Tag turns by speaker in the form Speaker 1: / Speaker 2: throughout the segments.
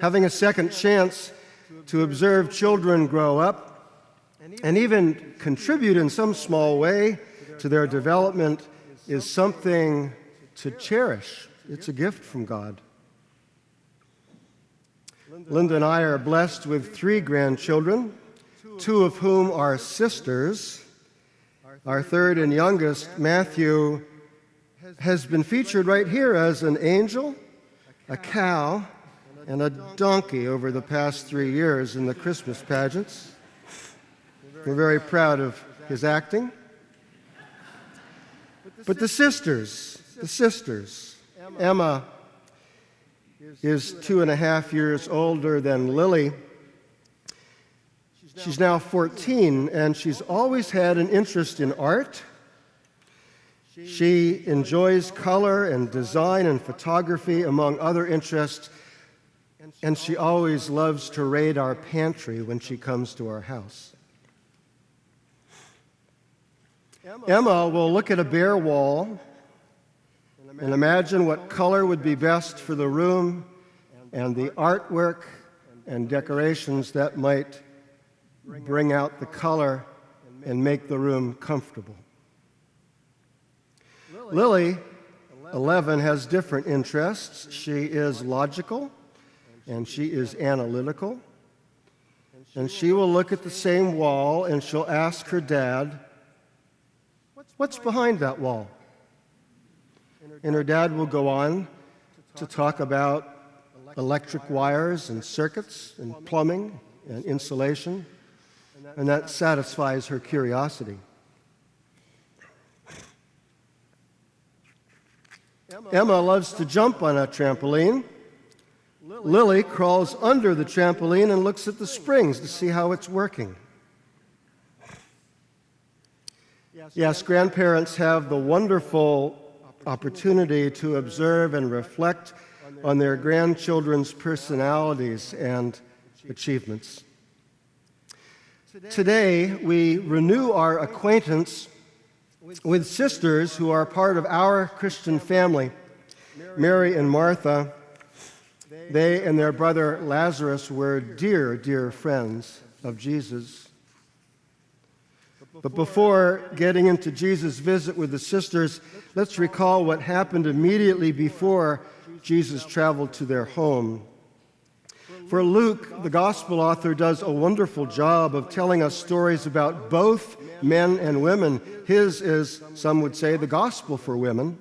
Speaker 1: having a second chance to observe children grow up and even contribute in some small way to their development is something to cherish. It's a gift from God. Linda and I are blessed with 3 grandchildren, 2 of whom are sisters. Our third and youngest, Matthew, has been featured right here as an angel, a cow, and a donkey over the past 3 years in the Christmas pageants. We're very proud of his acting. But the sisters, Emma is 2.5 years older than Lily. She's now 14, and she's always had an interest in art. She enjoys color and design and photography, among other interests, and she always loves to raid our pantry when she comes to our house. Emma will look at a bare wall and imagine what color would be best for the room and the artwork and decorations that might bring out the color and make the room comfortable. Lily, 11, has different interests. She is logical and she is analytical. And she will look at the same wall and she'll ask her dad, "What's behind that wall?" And her dad will go on to talk about electric wires and circuits and plumbing and insulation, and that satisfies her curiosity. Emma loves to jump on a trampoline. Lily crawls under the trampoline and looks at the springs to see how it's working. Yes, grandparents have the wonderful opportunity to observe and reflect on their grandchildren's personalities and achievements. Today, we renew our acquaintance with sisters who are part of our Christian family, Mary and Martha. They and their brother Lazarus were dear, dear friends of Jesus. But before getting into Jesus' visit with the sisters, let's recall what happened immediately before Jesus traveled to their home. For Luke, the gospel author, does a wonderful job of telling us stories about both men and women. His is, some would say, the gospel for women.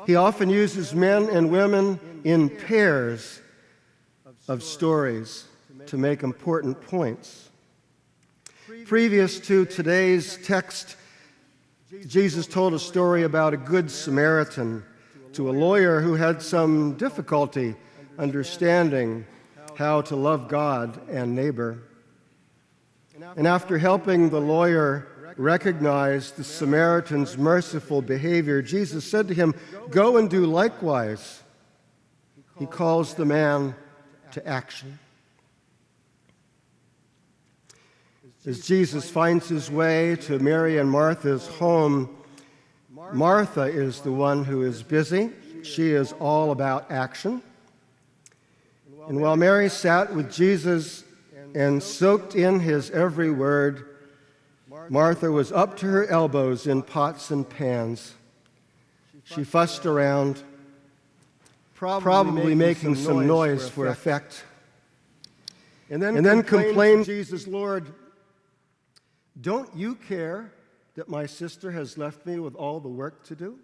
Speaker 1: He often uses men and women in pairs of stories to make important points. Previous to today's text, Jesus told a story about a good Samaritan to a lawyer who had some difficulty understanding how to love God and neighbor. And after helping the lawyer recognize the Samaritan's merciful behavior, Jesus said to him, "Go and do likewise." He calls the man to action. As Jesus finds his way to Mary and Martha's home, Martha is the one who is busy. She is all about action. And while Mary sat with Jesus and soaked in his every word, Martha was up to her elbows in pots and pans. She fussed around, probably making some noise for effect, and then complained to Jesus, "Lord, don't you care that my sister has left me with all the work to do?"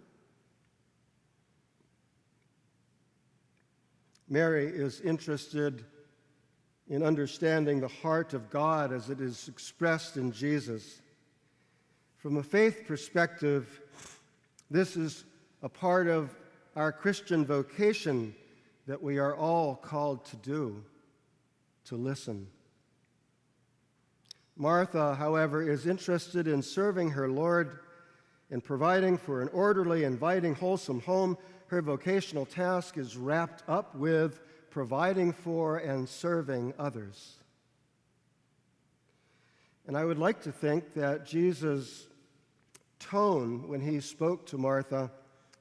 Speaker 1: Mary is interested in understanding the heart of God as it is expressed in Jesus. From a faith perspective, this is a part of our Christian vocation that we are all called to do, to listen. Martha, however, is interested in serving her Lord and providing for an orderly, inviting, wholesome home. Her vocational task is wrapped up with providing for and serving others. And I would like to think that Jesus' tone when he spoke to Martha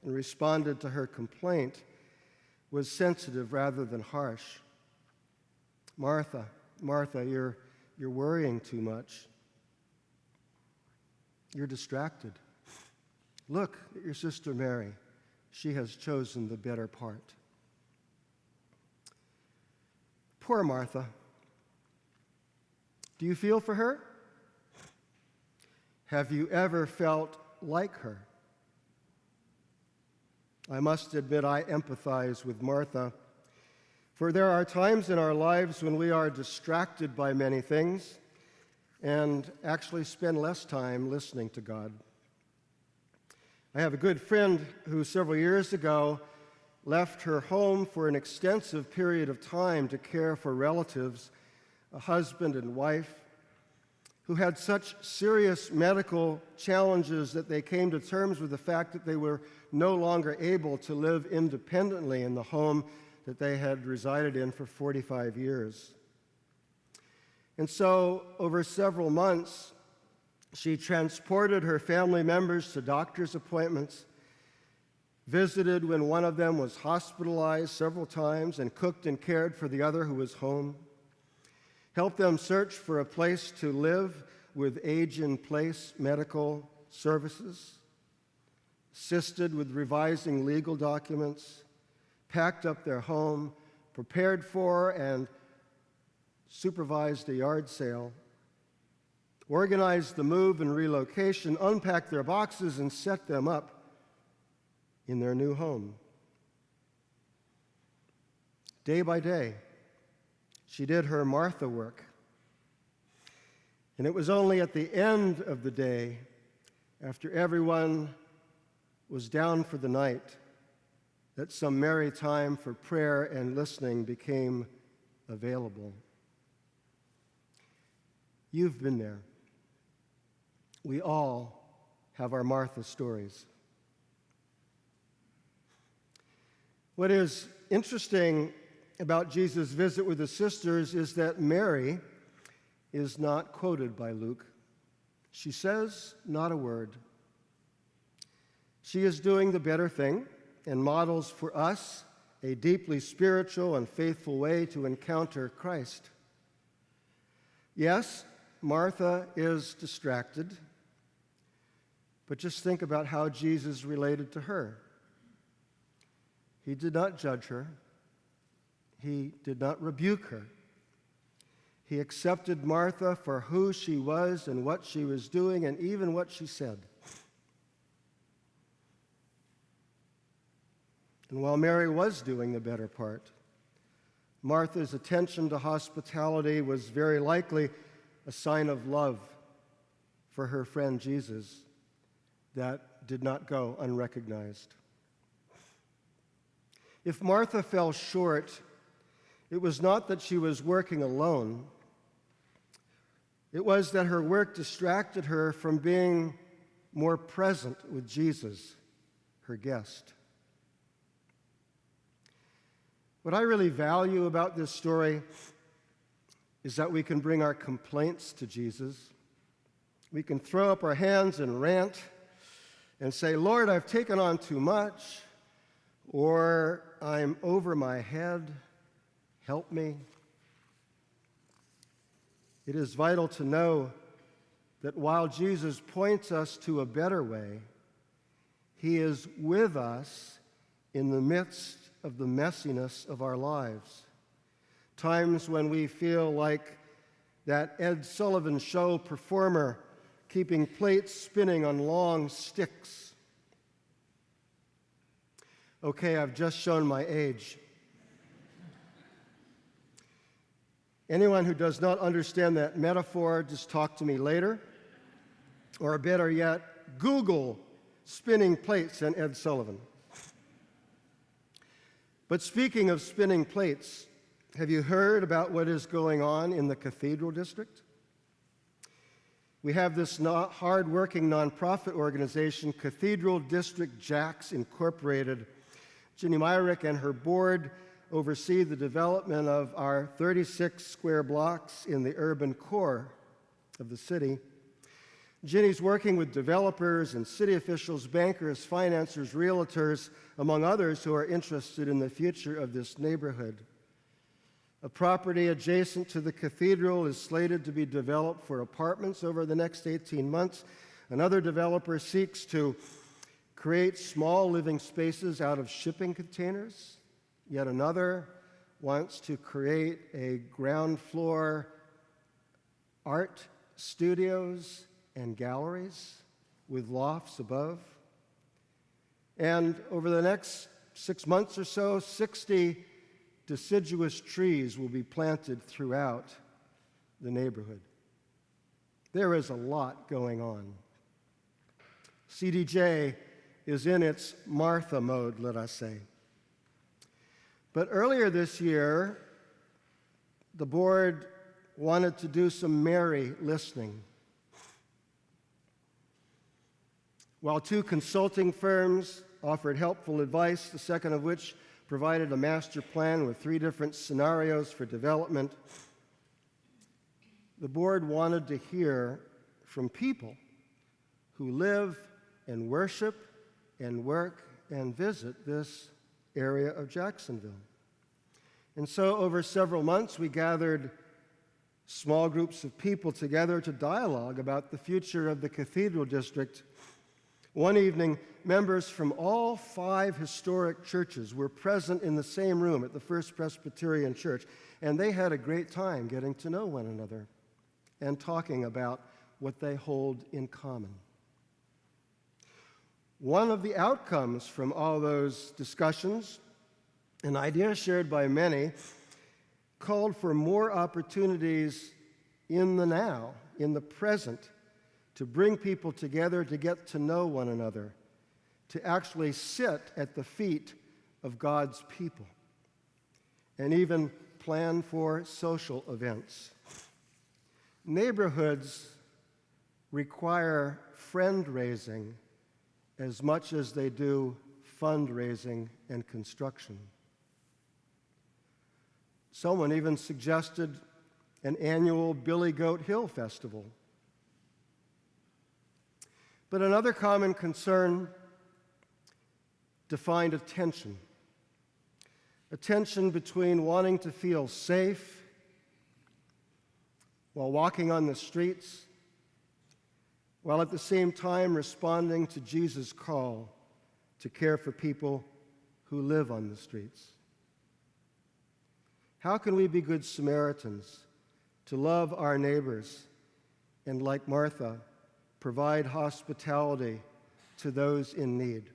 Speaker 1: and responded to her complaint was sensitive rather than harsh. Martha, Martha, you're worrying too much. You're distracted. Look at your sister Mary. She has chosen the better part. Poor Martha. Do you feel for her? Have you ever felt like her? I must admit I empathize with Martha, for there are times in our lives when we are distracted by many things and actually spend less time listening to God. I have a good friend who several years ago left her home for an extensive period of time to care for relatives, a husband and wife, who had such serious medical challenges that they came to terms with the fact that they were no longer able to live independently in the home that they had resided in for 45 years. And so, over several months, she transported her family members to doctor's appointments, visited when one of them was hospitalized several times, and cooked and cared for the other who was home, helped them search for a place to live with age-in-place medical services, assisted with revising legal documents, packed up their home, prepared for and supervised a yard sale, organized the move and relocation, unpacked their boxes, and set them up in their new home. Day by day, she did her Martha work. And it was only at the end of the day, after everyone was down for the night, that some merry time for prayer and listening became available. You've been there. We all have our Martha stories. What is interesting about Jesus' visit with his sisters is that Mary is not quoted by Luke. She says not a word. She is doing the better thing and models for us a deeply spiritual and faithful way to encounter Christ. Yes, Martha is distracted, but just think about how Jesus related to her. He did not judge her. He did not rebuke her. He accepted Martha for who she was and what she was doing and even what she said. And while Mary was doing the better part, Martha's attention to hospitality was very likely a sign of love for her friend Jesus that did not go unrecognized. If Martha fell short, it was not that she was working alone. It was that her work distracted her from being more present with Jesus, her guest. What I really value about this story is that we can bring our complaints to Jesus. We can throw up our hands and rant and say, Lord, I've taken on too much, or I'm over my head, help me. It is vital to know that while Jesus points us to a better way, he is with us in the midst of the messiness of our lives. Times when we feel like that Ed Sullivan Show performer keeping plates spinning on long sticks. Okay, I've just shown my age. Anyone who does not understand that metaphor, just talk to me later. Or better yet, Google spinning plates and Ed Sullivan. But speaking of spinning plates, have you heard about what is going on in the Cathedral district? We have this hard-working nonprofit organization, Cathedral District Jacks Incorporated. Ginny Myrick and her board oversee the development of our 36 square blocks in the urban core of the city. Ginny's working with developers and city officials, bankers, financiers, realtors, among others who are interested in the future of this neighborhood. A property adjacent to the cathedral is slated to be developed for apartments over the next 18 months. Another developer seeks to create small living spaces out of shipping containers. Yet another wants to create a ground floor art studios and galleries with lofts above. And over the next 6 months or so, 60 deciduous trees will be planted throughout the neighborhood. There is a lot going on. CDJ is in its Martha mode, let us say. But earlier this year, the board wanted to do some Mary listening. While 2 consulting firms offered helpful advice, the second of which provided a master plan with 3 different scenarios for development, the board wanted to hear from people who live and worship and work and visit this area of Jacksonville. And so over several months, we gathered small groups of people together to dialogue about the future of the Cathedral District. One evening, members from all 5 historic churches were present in the same room at the First Presbyterian Church, and they had a great time getting to know one another and talking about what they hold in common. One of the outcomes from all those discussions, an idea shared by many, called for more opportunities in the now, in the present, to bring people together to get to know one another, to actually sit at the feet of God's people, and even plan for social events. Neighborhoods require friend-raising as much as they do fundraising and construction. Someone even suggested an annual Billy Goat Hill Festival. But another common concern defined a tension between wanting to feel safe while walking on the streets, while at the same time responding to Jesus' call to care for people who live on the streets. How can we be good Samaritans to love our neighbors and, like Martha, provide hospitality to those in need,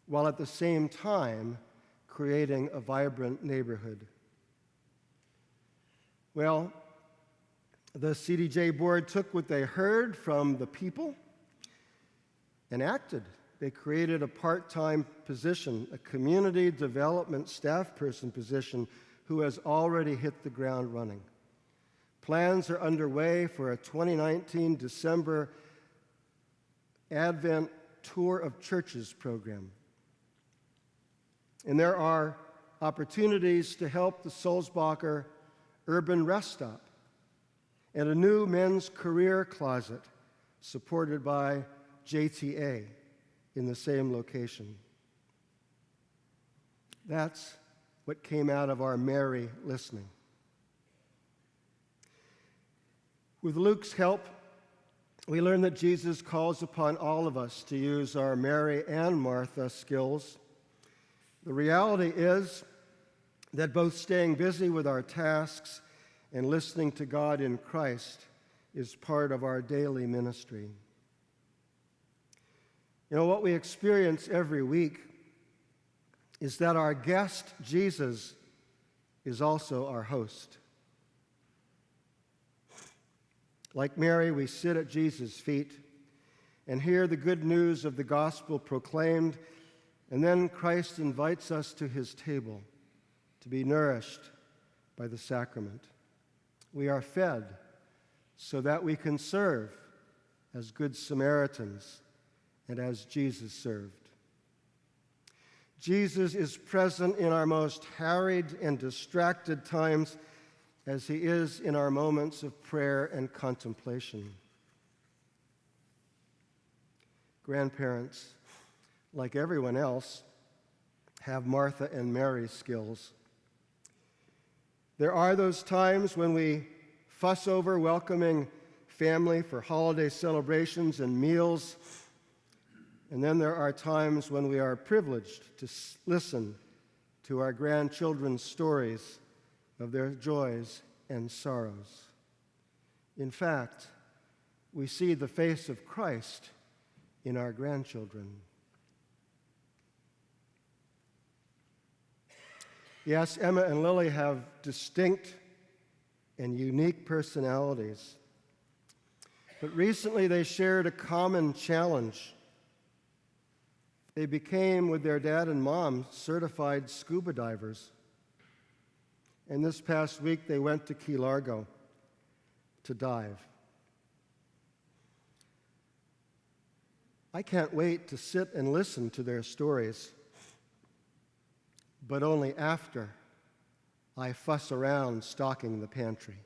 Speaker 1: while at the same time creating a vibrant neighborhood? Well, the CDJ board took what they heard from the people and acted. They created a part-time position, a community development staff person position, who has already hit the ground running. Plans are underway for a 2019 December Advent Tour of Churches program. And there are opportunities to help the Sulzbacher Urban Rest Stop and a new men's career closet supported by JTA in the same location. That's what came out of our Mary listening. With Luke's help, we learn that Jesus calls upon all of us to use our Mary and Martha skills. The reality is that both staying busy with our tasks and listening to God in Christ is part of our daily ministry. You know, what we experience every week is that our guest, Jesus, is also our host. Like Mary, we sit at Jesus' feet and hear the good news of the gospel proclaimed, and then Christ invites us to his table to be nourished by the sacrament. We are fed so that we can serve as good Samaritans and as Jesus served. Jesus is present in our most harried and distracted times, as he is in our moments of prayer and contemplation. grandparents, like everyone else, have Martha and Mary skills. There are those times when we fuss over welcoming family for holiday celebrations and meals, and then there are times when we are privileged to listen to our grandchildren's stories of their joys and sorrows. In fact, we see the face of Christ in our grandchildren. Yes, Emma and Lily have distinct and unique personalities. But recently they shared a common challenge. They became, with their dad and mom, certified scuba divers. And this past week they went to Key Largo to dive. I can't wait to sit and listen to their stories, but only after I fuss around stocking the pantry.